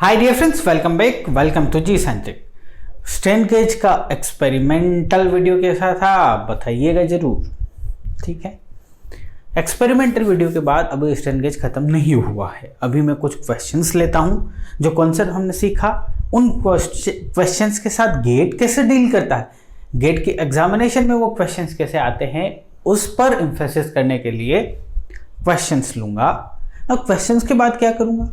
Hi dear friends, welcome back, welcome to G scientific. Strain gauge का experimental video कैसा था बताइएगा जरूर। ठीक है, एक्सपेरिमेंटल वीडियो के बाद अभी स्ट्रेन गेज खत्म नहीं हुआ है। अभी मैं कुछ क्वेश्चंस लेता हूँ, जो कॉन्सेप्ट हमने सीखा उन क्वेश्चंस के साथ गेट कैसे डील करता है, गेट की एग्जामिनेशन में वो क्वेश्चंस कैसे आते हैं, उस पर एम्फेसिस करने के लिए क्वेश्चंस लूंगा। अब क्वेश्चंस के बाद क्या करूंगा,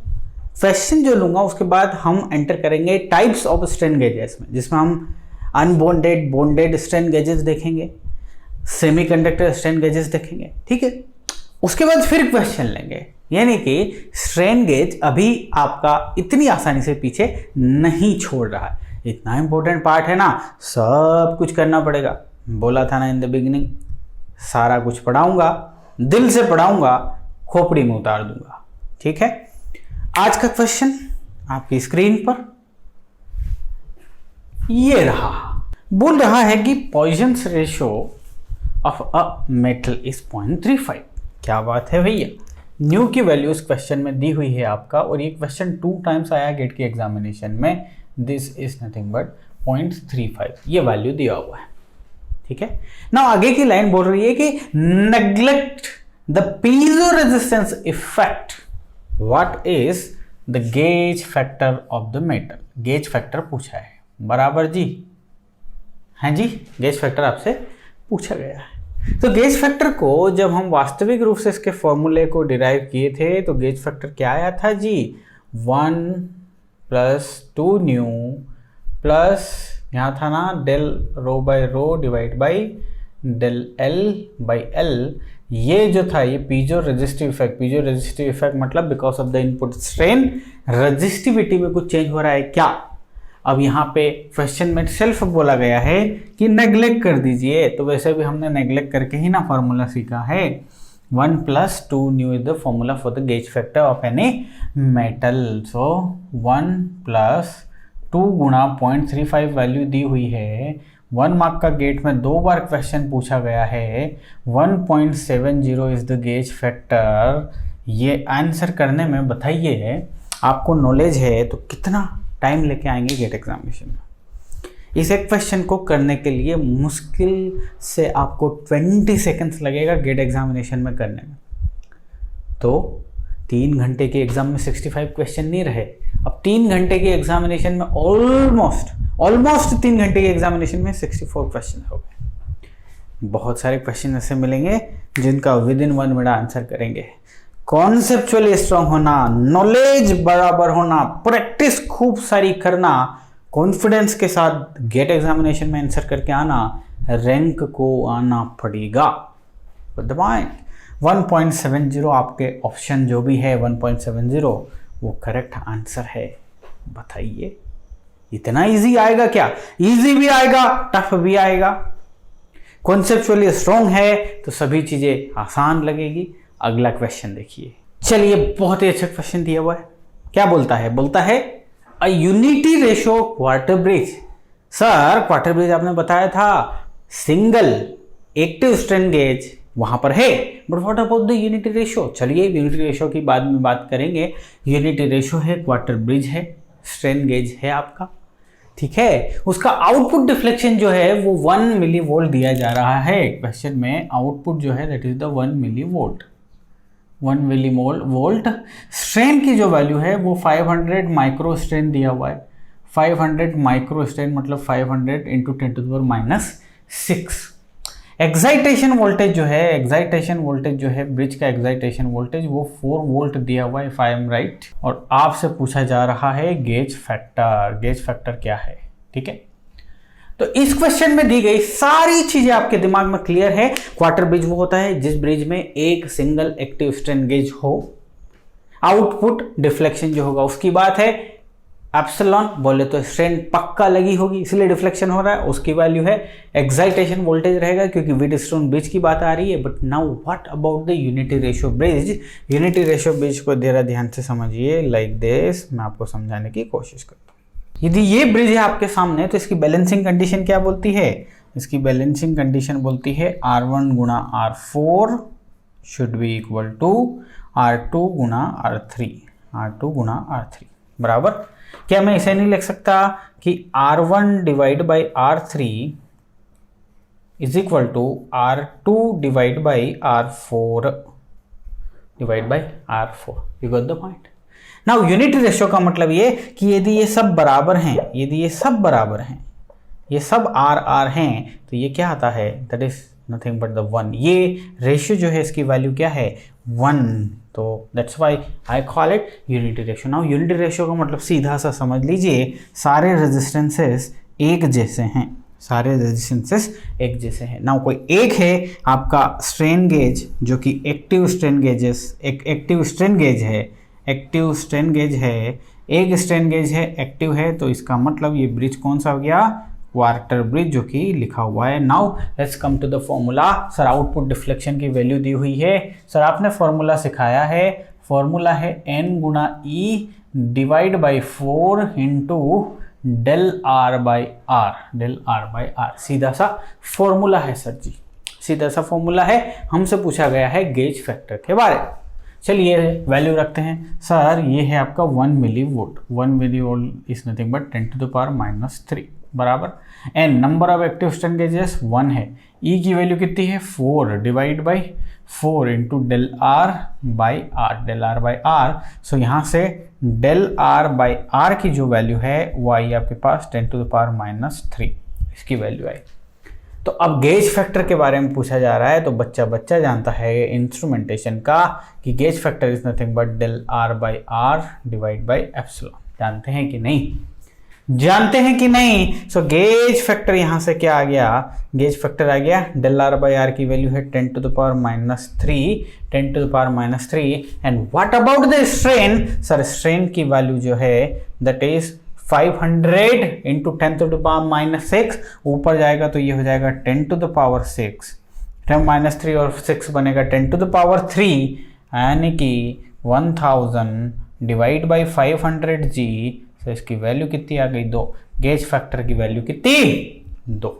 क्वेश्चन जो लूंगा उसके बाद हम एंटर करेंगे टाइप्स ऑफ स्ट्रेन गेजेस में, जिसमें हम अनबॉन्डेड, बॉन्डेड स्ट्रेन गेजेस देखेंगे, सेमीकंडक्टर स्ट्रेन गेजेस देखेंगे। ठीक है, उसके बाद फिर क्वेश्चन लेंगे। यानी कि स्ट्रेन गेज अभी आपका इतनी आसानी से पीछे नहीं छोड़ रहा है। इतना इंपॉर्टेंट पार्ट है ना, सब कुछ करना पड़ेगा। बोला था ना इन द बिगिनिंग, सारा कुछ पढ़ाऊंगा, दिल से पढ़ाऊंगा, खोपड़ी में उतार दूंगा। ठीक है, आज का क्वेश्चन आपकी स्क्रीन पर ये रहा। बोल रहा है कि Poisson's ratio of a metal is 0.35। क्या बात है भैया, न्यू की वैल्यू इस क्वेश्चन में दी हुई है आपका, और ये क्वेश्चन 2 टाइम्स आया गेट के एग्जामिनेशन में। दिस इज नथिंग बट 0.35, ये वैल्यू दिया हुआ है। ठीक है ना, आगे की लाइन बोल रही है कि neglect the piezo resistance effect, what is the gauge factor of the metal. Gauge factor पूछा है, बराबर जी, हैं जी, गेज फैक्टर आपसे पूछा गया है। तो गेज फैक्टर को जब हम वास्तविक रूप से इसके फॉर्मूले को डिराइव किए थे तो गेज फैक्टर क्या आया था जी, 1 + 2 न्यू प्लस यहाँ था ना del rho by rho divide by del l by l. ये जो था ये piezo resistive effect, piezo resistive effect मतलब because of the input strain resistivity में कुछ चेंज हो रहा है क्या। अब यहाँ पे क्वेश्चन में सेल्फ बोला गया है कि नेग्लेक्ट कर दीजिए, तो वैसे भी हमने नेग्लेक्ट करके ही ना फॉर्मूला सीखा है। 1 + 2 new is the formula for the gauge factor of any metal. सो 1 + 2 गुणा 0.35 वैल्यू दी हुई है। 1 मार्क का गेट में 2 बार क्वेश्चन पूछा गया है। 1.70 इज द गेज फैक्टर। ये आंसर करने में बताइए, आपको नॉलेज है तो कितना टाइम लेके आएंगे गेट एग्जामिनेशन में। इस एक क्वेश्चन को करने के लिए मुश्किल से आपको 20 सेकंड्स लगेगा गेट एग्जामिनेशन में करने में। तो 3 घंटे के एग्जाम में 65 क्वेश्चन नहीं रहे, अब 3 घंटे के एग्जामिनेशन में ऑलमोस्ट 3 घंटे के एग्जामिनेशन में 64 क्वेश्चन हो गए। बहुत सारे क्वेश्चन ऐसे मिलेंगे जिनका विदिन 1 मिनट आंसर करेंगे। कॉन्सेप्चुअली स्ट्रांग होना, नॉलेज बराबर होना, प्रैक्टिस खूब सारी करना, कॉन्फिडेंस के साथ गेट एग्जामिनेशन में आंसर करके आना, रैंक को आना पड़ेगा। 1.70 आपके ऑप्शन जो भी है 1.70 वो करेक्ट आंसर है। बताइए इतना इजी आएगा क्या? इजी भी आएगा, टफ भी आएगा। कॉन्सेप्चुअली स्ट्रॉन्ग है तो सभी चीजें आसान लगेगी। अगला क्वेश्चन देखिए, चलिए बहुत ही अच्छा क्वेश्चन दिया हुआ है। क्या बोलता है? बोलता है अ unity ratio quarter bridge. Sir quarter bridge आपने बताया था सिंगल एक्टिव स्ट्रेन गेज वहां पर है, but what about the unity ratio. चलिए यूनिटी रेशियो की बाद में बात करेंगे। यूनिटी रेशियो है, क्वार्टर ब्रिज है, स्ट्रेन गेज है आपका। ठीक है, उसका आउटपुट डिफ्लेक्शन जो है वो 1 मिली वोल्ट दिया जा रहा है क्वेश्चन में। आउटपुट जो है that is the 1 milli volt, 1 milli volt. Strain की जो वैल्यू है वो 500 माइक्रो स्ट्रेन दिया हुआ है। 500 माइक्रो स्ट्रेन मतलब 500 × 10⁻⁶। एक्साइटेशन वोल्टेज जो है ब्रिज का एक्साइटेशन वोल्टेज वो 4 वोल्ट दिया हुआ है इफ आई एम राइट। और आपसे पूछा जा रहा है गेज फैक्टर। गेज फैक्टर क्या है? ठीक है, तो इस क्वेश्चन में दी गई सारी चीजें आपके दिमाग में क्लियर है। क्वार्टर ब्रिज वो होता है जिस ब्रिज में एक सिंगल एक्टिव स्ट्रेन गेज हो। आउटपुट डिफ्लेक्शन जो होगा उसकी बात है। एप्सिलॉन बोले तो स्ट्रेन पक्का लगी होगी इसलिए डिफ्लेक्शन हो रहा है, उसकी वैल्यू है। एक्साइटेशन वोल्टेज रहेगा क्योंकि व्हीटस्टोन ब्रिज की बात आ रही है। But now what about the unity ratio bridge. Unity ratio bridge को जरा ध्यान से समझिए, लाइक दिस। मैं आपको समझाने की कोशिश करता हूँ। यदि ये ब्रिज है आपके सामने तो इसकी बैलेंसिंग कंडीशन क्या बोलती है? इसकी बैलेंसिंग कंडीशन बोलती है R1 × R4 should be equal to R2 × R3। R2 × R3 बराबर। क्या मैं इसे नहीं लिख सकता कि R1 divide by R3 is equal to R2 divide by R4 divide by R4? You got the point. Now unity ratio का मतलब ये कि यदि ये सब बराबर हैं, यदि ये सब बराबर हैं, ये सब R हैं, तो ये क्या आता है, that is nothing but the 1। ये रेशियो जो है इसकी वैल्यू क्या है, 1। तो that's why I call it unity ratio. Now unity ratio का मतलब सीधा सा समझ लीजिए, सारे रेजिस्टेंसेस एक जैसे हैं, सारे रेजिस्टेंसेस एक जैसे हैं। नाउ कोई एक है आपका स्ट्रेन गेज जो कि एक्टिव स्ट्रेन गेजेस, एक एक्टिव स्ट्रेन गेज है, एक्टिव स्ट्रेन गेज है, एक स्ट्रेन गेज है एक्टिव है, तो इसका मतलब ये ब्रिज कौन सा हो गया, क्वार्टर ब्रिज, जो कि लिखा हुआ है। Now let's come to the formula. Sir output deflection की वैल्यू दी हुई है, सर आपने फॉर्मूला सिखाया है, फॉर्मूला है n गुना E divide by 4 into del R by R, del R by R. सीधा सा फॉर्मूला है सर जी, सीधा सा फॉर्मूला है। हमसे पूछा गया है गेज फैक्टर के बारे में। चलिए वैल्यू रखते हैं। सर ये है आपका 1 milli volt, 1 milli volt is nothing but 10 to the power -3 बराबर। N number of active strain gauges 1 है, ई की वैल्यू कितनी है 4 divide by 4 into del R by R, del R by R. So यहाँ से डेल आर बाई आर की जो value है वो आई आपके पास 10 टू द पावर -3, इसकी वैल्यू आई। तो अब गेज फैक्टर के बारे में पूछा जा रहा है, तो बच्चा जानता है इंस्ट्रूमेंटेशन का कि gauge factor is nothing but del R by R divide by epsilon. जानते हैं कि नहीं, जानते हैं कि नहीं? सो गेज फैक्टर यहां से क्या आ गया, गेज फैक्टर आ गया डेल आर बाई आर की वैल्यू है 10 to the power -3, 10 to the power -3। And what about the strain? Sir strain की वैल्यू जो है that is 500 into 10 to the power -6, ऊपर जाएगा तो ये हो जाएगा 10 टू द पावर 6, 10 - 3 और 6 बनेगा 10 टू द पावर 3, यानी कि 1000 डिवाइड बाई 500 जी। तो इसकी वैल्यू कितनी आ गई, 2। गेज फैक्टर की वैल्यू कितनी, 2।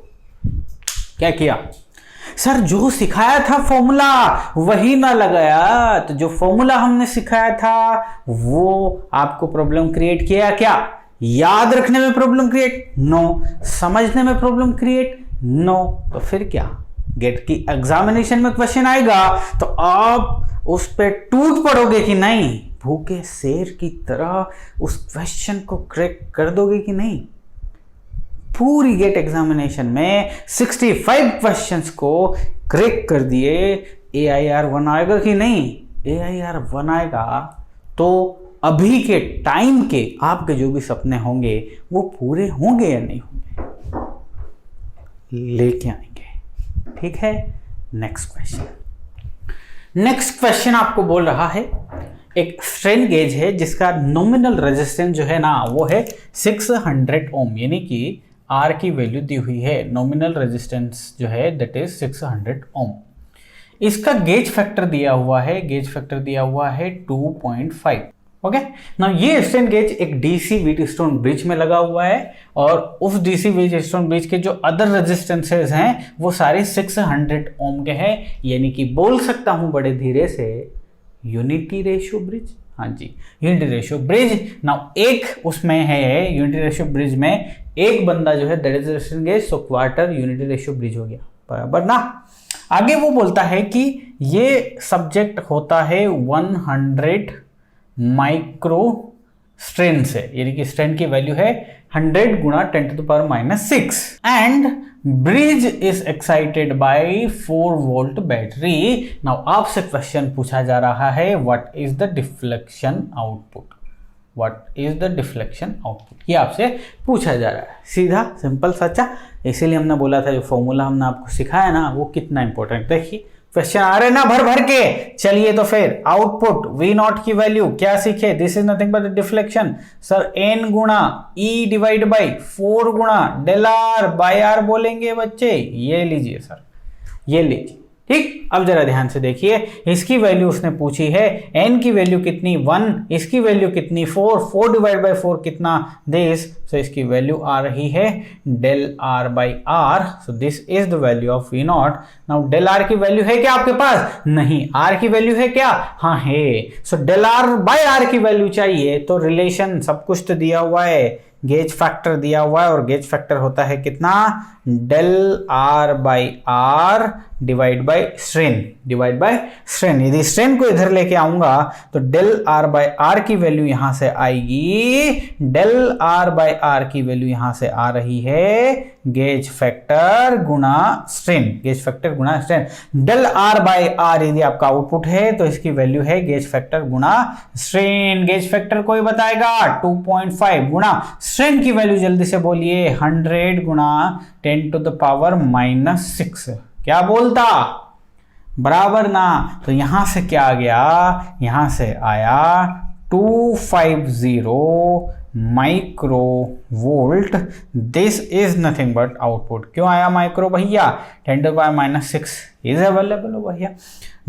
क्या किया सर, जो सिखाया था फॉर्मूला वही ना लगाया, तो जो फॉर्मूला हमने सिखाया था वो आपको प्रॉब्लम क्रिएट किया क्या? याद रखने में प्रॉब्लम क्रिएट? नो। समझने में प्रॉब्लम क्रिएट? नो। तो फिर क्या, गेट की एग्जामिनेशन में क्वेश्चन आएगा तो आप उस पे टूट पड़ोगे कि नहीं, भूखे शेर की तरह उस क्वेश्चन को क्रैक कर दोगे कि नहीं? पूरी गेट एग्जामिनेशन में 65 क्वेश्चंस को क्रैक कर दिए, AIR 1 आएगा कि नहीं? AIR 1 आएगा तो अभी के टाइम के आपके जो भी सपने होंगे वो पूरे होंगे या नहीं होंगे, लेके आएंगे। ठीक है, नेक्स्ट क्वेश्चन। नेक्स्ट क्वेश्चन आपको बोल रहा है एक स्ट्रेन गेज है जिसका नॉमिनल रेजिस्टेंस जो है ना वो है 600 ओम, यानी कि आर की वैल्यू दी हुई है, नॉमिनल रेजिस्टेंस जो है दैट इज 600 ओम। इसका गेज फैक्टर दिया हुआ है, गेज फैक्टर दिया हुआ है 2.5। ओके, ना ये स्ट्रेन गेज एक डीसी व्हीटस्टोन ब्रिज में लगा हुआ है और उस डीसी व्हीटस्टोन ब्रिज के जो अदर रेजिस्टेंसेस हैं वो सारे 600 ओम के हैं, यानी कि बोल सकता हूं बड़े धीरे से यूनिटी रेशियो ब्रिज। हाँ जी, यूनिटी रेशियो ब्रिज। नाउ एक उसमें है यूनिटी रेशियो ब्रिज में एक बंदा जो है that is strain gauge, so quarter unity ratio bridge हो गया, बराबर ना। आगे वो बोलता है कि ये सब्जेक्ट होता है 100 माइक्रो स्ट्रेन से, यानी कि स्ट्रेन की वैल्यू है 100 गुणा 10 to the power -6 and bridge is excited by 4 volt battery. Now आपसे क्वेश्चन पूछा जा रहा है what is the deflection output, what is the deflection output, ये आपसे पूछा जा रहा है। सीधा सिंपल सच्चा, इसीलिए हमने बोला था जो फॉर्मूला हमने आपको सिखाया ना वो कितना इंपॉर्टेंट। देखिए क्वेश्चन आ रहे ना भर भर के। चलिए तो फिर आउटपुट V0 की वैल्यू क्या सीखे, this is nothing but deflection. Sir n गुणा E डिवाइड बाई 4 गुणा डेल आर बाई आर बोलेंगे बच्चे, ये लीजिए सर, ये लीजिए, ठीक, अब जरा ध्यान से देखिए, इसकी वैल्यू उसने पूछी है, n की वैल्यू कितनी 1, इसकी वैल्यू कितनी 4, 4 डिवाइड बाई 4 कितना दिस, सो इसकी वैल्यू आ रही है del r by r, so this is the value of v not. Now del r की वैल्यू है क्या आपके पास? नहीं। r की वैल्यू है क्या? हाँ है। सो del r बाई r की वैल्यू चाहिए, तो रिलेशन सब कुछ तो दिया हुआ है, गेज फैक्टर दिया हुआ है, और गेज फैक्टर होता है कितना? del r by r divide by strain, divide by strain. यदि स्ट्रेन को इधर लेके आऊंगा तो del r बाई r की वैल्यू यहां से आएगी, del r बाई r की वैल्यू यहां से आ रही है गेज फैक्टर गुणा स्ट्रेन, गेज फैक्टर गुणा strain. del r by r यदि आपका आउटपुट है तो इसकी वैल्यू है गेज फैक्टर गुणा स्ट्रेन। गेज फैक्टर कोई बताएगा? 2.5 गुणा स्ट्रेन की वैल्यू जल्दी से बोलिए, 100 गुणा 10 टू द पावर -6। क्या बोलता? बराबर ना। तो यहां से क्या आ गया? यहां से आया 250 micro volt. This is nothing but output. क्यों आया माइक्रो भैया? 10 टू पावर -6 इज अवेलेबल हो भैया।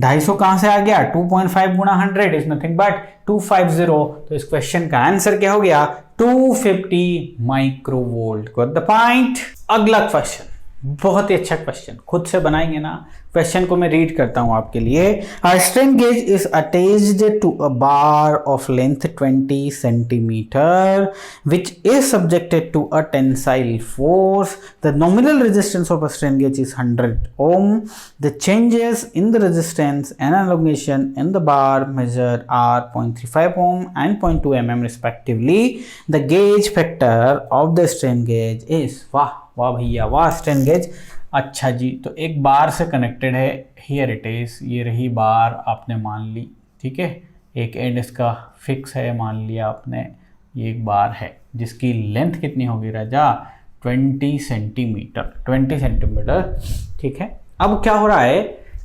250 कहां से आ गया? 2.5 गुणा 100 इज नथिंग बट 250। तो इस क्वेश्चन का आंसर क्या हो गया? 250 micro volt. Got the point. अगला क्वेश्चन बहुत ही अच्छा क्वेश्चन, खुद से बनाएंगे ना। क्वेश्चन को मैं रीड करता हूं आपके लिए। A strain gauge is attached to a bar of length 20 centimeter which is subjected to a tensile force. The nominal resistance of a strain gauge is 100 ohm. The changes in the resistance and elongation in the bar measure are 0.35 ohm and 0.2 mm respectively. The gauge factor of the strain gauge is, वाह वाह भैया वाह, strain gauge. अच्छा जी, तो एक बार से connected है, here it is, ये रही बार आपने मान ली, ठीक है। एक एंड इसका फिक्स है, मान लिया आपने, ये एक बार है जिसकी लेंथ कितनी होगी राजा? 20 सेंटीमीटर, 20 सेंटीमीटर, ठीक है। अब क्या हो रहा है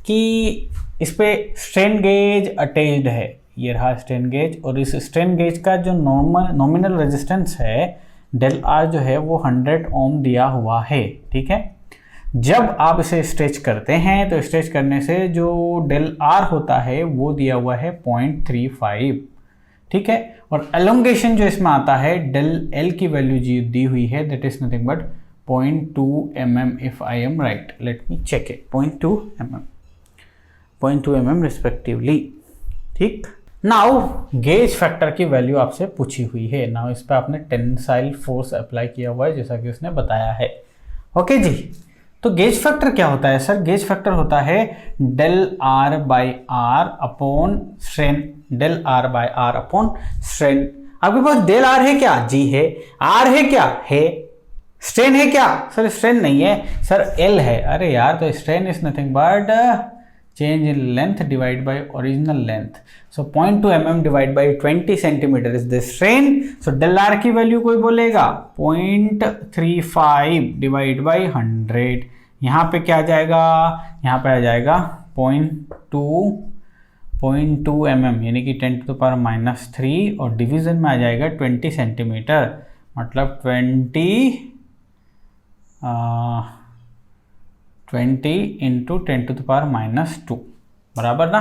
कि इस पे स्ट्रेन गेज अटैच्ड है, ये रहा स्ट्रेन गेज, और इस स्ट्रेन गेज का जो नॉमिनल रेजिस्टेंस है del r जो है वो 100 ओम दिया हुआ है, ठीक है। जब आप इसे स्ट्रेच करते हैं तो स्ट्रेच करने से जो del r होता है वो दिया हुआ है 0.35, ठीक है। और एलोंगेशन जो इसमें आता है del l की वैल्यू जी दी हुई है, that is nothing but 0.2 mm if I am right. Let me check it, 0.2 mm respectively, ठीक। नाउ गेज फैक्टर की वैल्यू आपसे पूछी हुई है। नाउ इस पर आपने टेंसाइल फोर्स अप्लाई किया हुआ है जैसा कि उसने बताया है। ओके जी, तो गेज फैक्टर क्या होता है सर? गेज फैक्टर होता है del r by r upon strain, del r by r upon strain. आपके पास del r है क्या? जी है। r है क्या? है। स्ट्रेन है क्या? सर स्ट्रेन नहीं है सर, l है। अरे यार, तो strain is nothing but change in length divided by original length. So 0.2 mm divided by 20 centimeter is the strain. So del r की वैल्यू कोई बोलेगा 0.35 divided by 100। यहाँ पे क्या आ जाएगा? यहाँ पे आ जाएगा 0.2 mm यानी कि 10 to the power -3, और डिवीजन में आ जाएगा 20 सेंटीमीटर, मतलब 20 इंटू 10 टू द पावर -2, बराबर ना।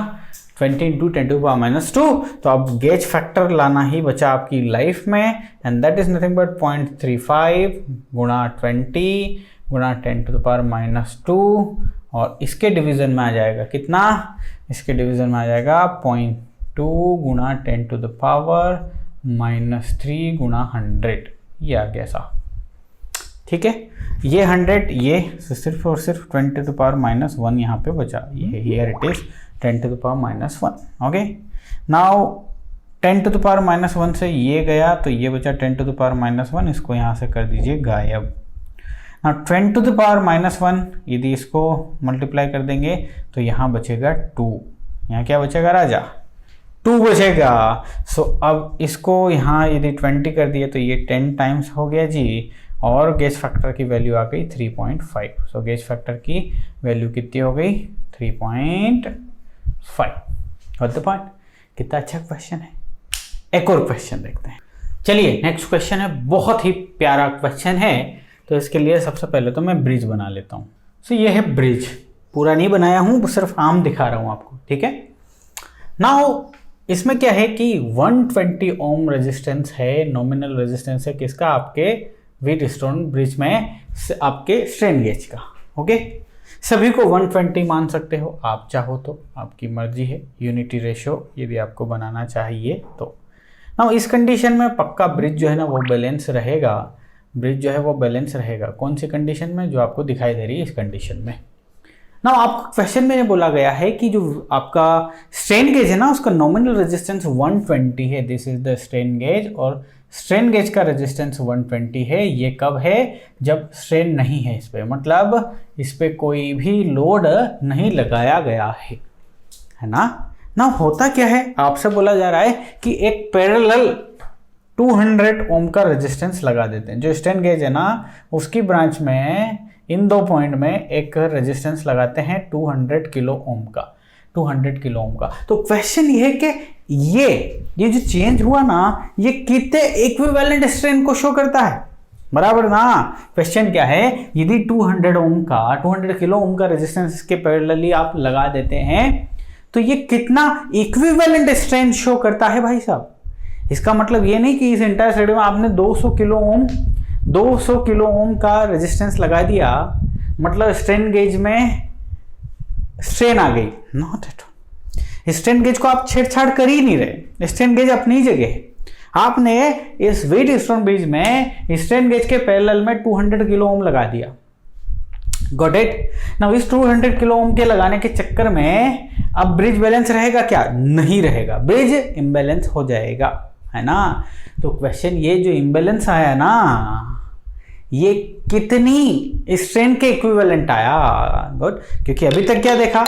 20 इंटू 10 टू द पावर -2। तो अब गेज फैक्टर लाना ही बचा आपकी लाइफ में, and that is nothing but 0.35 गुणा 20 गुणा 10 टू द पावर -2, और इसके डिवीजन में आ जाएगा कितना? इसके डिवीजन में आ जाएगा 0.2 गुणा 10 टू द पावर -3 गुणा 100। ये आ गया सा, ठीक है। ये 100, ये सिर्फ और सिर्फ 10 टू द पावर -1 यहाँ पे बचा, ये here it is 10 to the power -1। Okay, now 10 to the power -1 से ये गया तो ये बचा 10 टू द पावर -1, इसको यहाँ से कर दीजिए गायब। नाउ 10 टू द पावर -1 यदि इसको मल्टीप्लाई कर देंगे तो यहाँ बचेगा 2। यहाँ क्या बचेगा राजा? 2 बचेगा। सो अब इसको यहाँ यदि 20 कर दिए तो ये 10 टाइम्स हो गया जी, और गेज फैक्टर की वैल्यू आ गई 3.5। सो गेज फैक्टर की वैल्यू कितनी हो गई? 3.5। Got the point. कितना अच्छा क्वेश्चन है। एक और क्वेश्चन देखते हैं। चलिए नेक्स्ट क्वेश्चन है, बहुत ही प्यारा क्वेश्चन है। तो इसके लिए सबसे पहले तो मैं ब्रिज बना लेता हूँ। सो ये है ब्रिज, पूरा नहीं बनाया हूँ, सिर्फ आम दिखा रहा हूँ आपको, ठीक है। नाउ इसमें क्या है कि 120 ओम रेजिस्टेंस है, नॉमिनल रेजिस्टेंस है किसका, आपके व्हीटस्टोन ब्रिज में आपके स्ट्रेन गेज का, ओके। सभी को 120 मान सकते हो आप चाहो तो, आपकी मर्जी है। यूनिटी रेशियो यदि आपको बनाना चाहिए तो। ना इस कंडीशन में पक्का ब्रिज जो है ना वो बैलेंस रहेगा, ब्रिज जो है वो बैलेंस रहेगा। कौन सी कंडीशन में, जो आपको दिखाई दे रही है इस कंडीशन में। ना आपको क्वेश्चन में बोला गया है कि जो आपका स्ट्रेन गेज है ना उसका नॉमिनल रेजिस्टेंस 120 है, this is the strain gauge, और स्ट्रेन गेज का रेजिस्टेंस 120 है। ये कब है, जब स्ट्रेन नहीं है इस पे, मतलब इस पे कोई भी लोड नहीं लगाया गया है ना। ना होता क्या है, आपसे बोला जा रहा है कि एक पैरेलल 200 ओम का रेजिस्टेंस लगा देते हैं। जो स्ट्रेन गेज है ना उसकी ब्रांच में इन दो पॉइंट में एक रेजिस्टेंस लगाते हैं 200 किलो ओम का, 200 किलो ओम का। तो क्वेश्चन ये है कि ये जो चेंज हुआ ना ये कितने इक्विवेलेंट स्ट्रेन को शो करता है, बराबर ना। क्वेश्चन क्या है, यदि 200 ओम का 200 किलो ओम का रेजिस्टेंस इसके पैरेलली आप लगा देते हैं तो ये कितना इक्विवेलेंट स्ट्रेन शो करता है भाई साहब। इसका मतलब ये नहीं कि इस इंटायर सर्किट में आपने 200 किलो ओम का रेजिस्टेंस लगा दिया मतलब स्ट्रेन गेज में स्ट्रेन आ गई, not at all. Strain gauge को आप छेड़छाड़ कर ही नहीं रहे, स्ट्रेन गेज अपनी जगह है। आपने इस व्हीटस्टोन ब्रिज में स्ट्रेन गेज के पैरेलल में 200 किलो ओम लगा दिया, गॉट इट। नाउ इस 200 किलो ओम के लगाने के चक्कर में अब ब्रिज बैलेंस रहेगा क्या, नहीं रहेगा, ब्रिज इम्बैलेंस हो जाएगा, है ना। तो क्वेश्चन ये जो इम्बैलेंस आया ना ये कितनी स्ट्रेन के इक्विवेलेंट आया, गुड। क्योंकि अभी तक क्या देखा,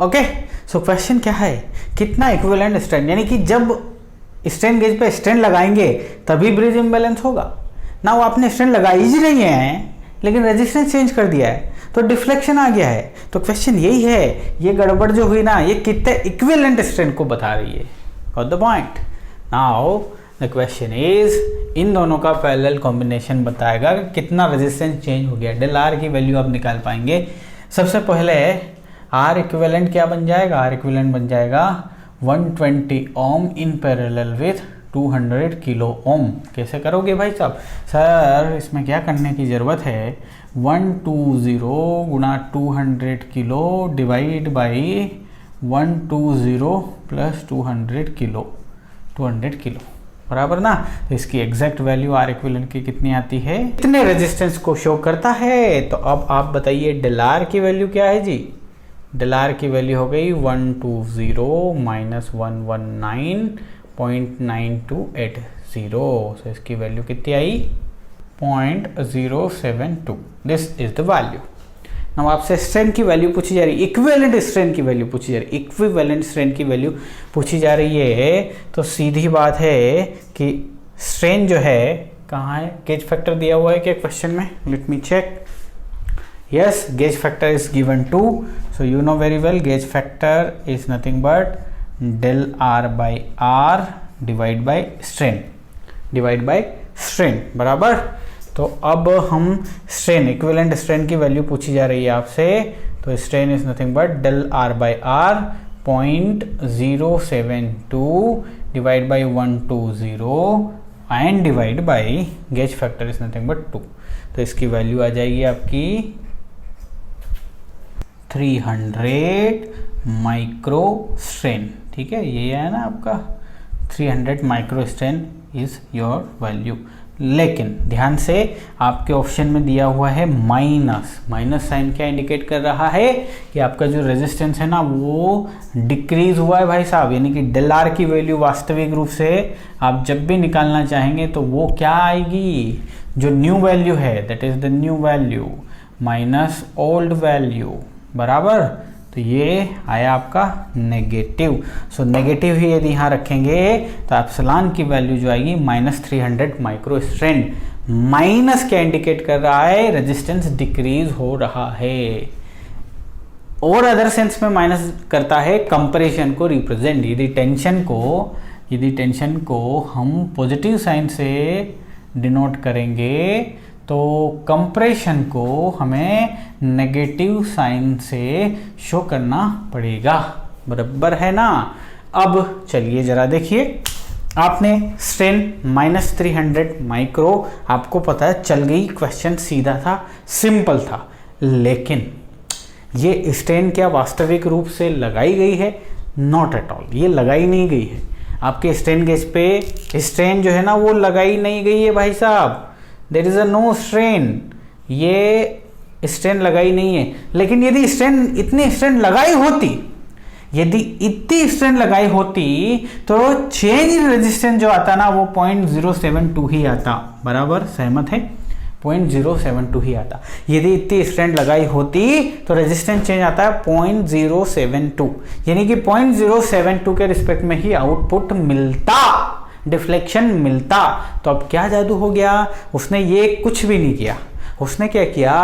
ओके। सो क्वेश्चन क्या है, कितना इक्विवेलेंट स्ट्रेन, यानी कि जब स्ट्रेन गेज पे स्ट्रेन लगाएंगे तभी ब्रिज इम्बैलेंस होगा ना। वो आपने स्ट्रेन लगाई ही नहीं है लेकिन रेजिस्टेंस चेंज कर दिया है तो डिफ्लेक्शन आ गया है। तो क्वेश्चन यही है, ये गड़बड़ जो हुई ना ये कितने इक्विवेलेंट स्ट्रेन को बता रही है, got the point. Now the question is, इन दोनों का पैरेलल कॉम्बिनेशन बताएगा कि कितना रेजिस्टेंस चेंज हो गया। डेल आर की वैल्यू आप निकाल पाएंगे। सबसे पहले आर इक्विवेलेंट क्या बन जाएगा, आर इक्विवेलेंट बन जाएगा 120 ohm in parallel with 200 kilo ohm. कैसे करोगे भाई साहब, सर इसमें क्या करने की ज़रूरत है, 120 गुणा 200 kilo divide by 120 plus 200 kilo, 200 kilo बराबर ना। तो इसकी एग्जैक्ट वैल्यू आर इक्विवेलेंट की कितनी आती है, कितने रेजिस्टेंस को शो करता है। तो अब आप बताइए डेल आर की वैल्यू क्या है जी, डेल आर की वैल्यू हो गई 120 माइनस 119.9280। सो इसकी वैल्यू कितनी आई, 0.072। This is the value. Now आपसे स्ट्रेन की वैल्यू पूछी जा रही है, इक्विवेलेंट स्ट्रेन की वैल्यू पूछी जा रही है, इक्विवेलेंट स्ट्रेन की वैल्यू पूछी जा रही है। तो सीधी बात है कि स्ट्रेन जो है कहाँ है, गेज फैक्टर दिया हुआ है क्या क्वेश्चन में, let me check. Yes, gauge factor is given 2, so you know very well gauge factor is nothing but del R by R divide by strain, divide by strain, बराबर। तो अब हम strain, equivalent strain की value पूछी जा रही है आपसे। तो strain is nothing but del R by R 0.072 divide by 120 and divide by gauge factor is nothing but 2। तो इसकी वैल्यू आ जाएगी आपकी 300 माइक्रो स्ट्रेन, ठीक है। ये है ना आपका 300 micro strain is your value. लेकिन ध्यान से आपके ऑप्शन में दिया हुआ है माइनस, माइनस साइन क्या इंडिकेट कर रहा है कि आपका जो रेजिस्टेंस है ना वो डिक्रीज हुआ है भाई साहब। यानी कि डेल आर की वैल्यू वास्तविक रूप से आप जब भी निकालना चाहेंगे तो वो क्या आएगी, जो न्यू वैल्यू है that is the new value minus old value, बराबर। तो ये आया आपका नेगेटिव। सो नेगेटिव ही यदि यहाँ रखेंगे तो एप्सिलॉन की वैल्यू जो आएगी -300 माइक्रो स्ट्रेन। माइनस क्या इंडिकेट कर रहा है, रेजिस्टेंस डिक्रीज हो रहा है। और अदर सेंस में माइनस करता है कंपैरिजन को रिप्रेजेंट। यदि टेंशन को हम पॉजिटिव साइन से डिनोट करेंगे तो कंप्रेशन को हमें नेगेटिव साइन से शो करना पड़ेगा, बराबर है ना। अब चलिए जरा देखिए, आपने स्ट्रेन -300 माइक्रो, आपको पता है चल गई, क्वेश्चन सीधा था, सिंपल था। लेकिन ये स्ट्रेन क्या वास्तविक रूप से लगाई गई है? नॉट एट ऑल, ये लगाई नहीं गई है। आपके स्ट्रेन गेज पे स्ट्रेन जो है ना वो लगाई नहीं गई है भाई साहब, there is a no strain, ये स्ट्रेन लगाई नहीं है। लेकिन यदि इतनी स्ट्रेन लगाई होती, यदि इतनी स्ट्रेन लगाई होती तो चेंज इन रेजिस्टेंस जो आता ना वो 0.072 ही आता, बराबर, सहमत है? 0.072 ही आता। यदि इतनी स्ट्रेन लगाई होती तो रेजिस्टेंस चेंज आता है 0.072, यानी कि 0.072 के रिस्पेक्ट में ही आउटपुट मिलता, डिफ्लेक्शन मिलता। तो अब क्या जादू हो गया? उसने ये कुछ भी नहीं किया, उसने क्या किया,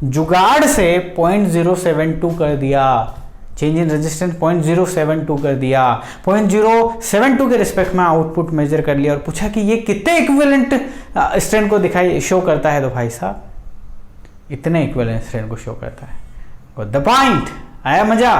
जुगाड़ से 0.072 कर दिया, चेंज इन रेजिस्टेंस 0.072 कर दिया, 0.072 के रिस्पेक्ट में आउटपुट मेजर कर लिया और पूछा कि ये कितने इक्विवेलेंट स्ट्रेन को दिखाई शो करता है? तो भाई साहब इतने इक्विवेलेंट स्ट्रेन को शो करता है। द पॉइंट, आया मजा?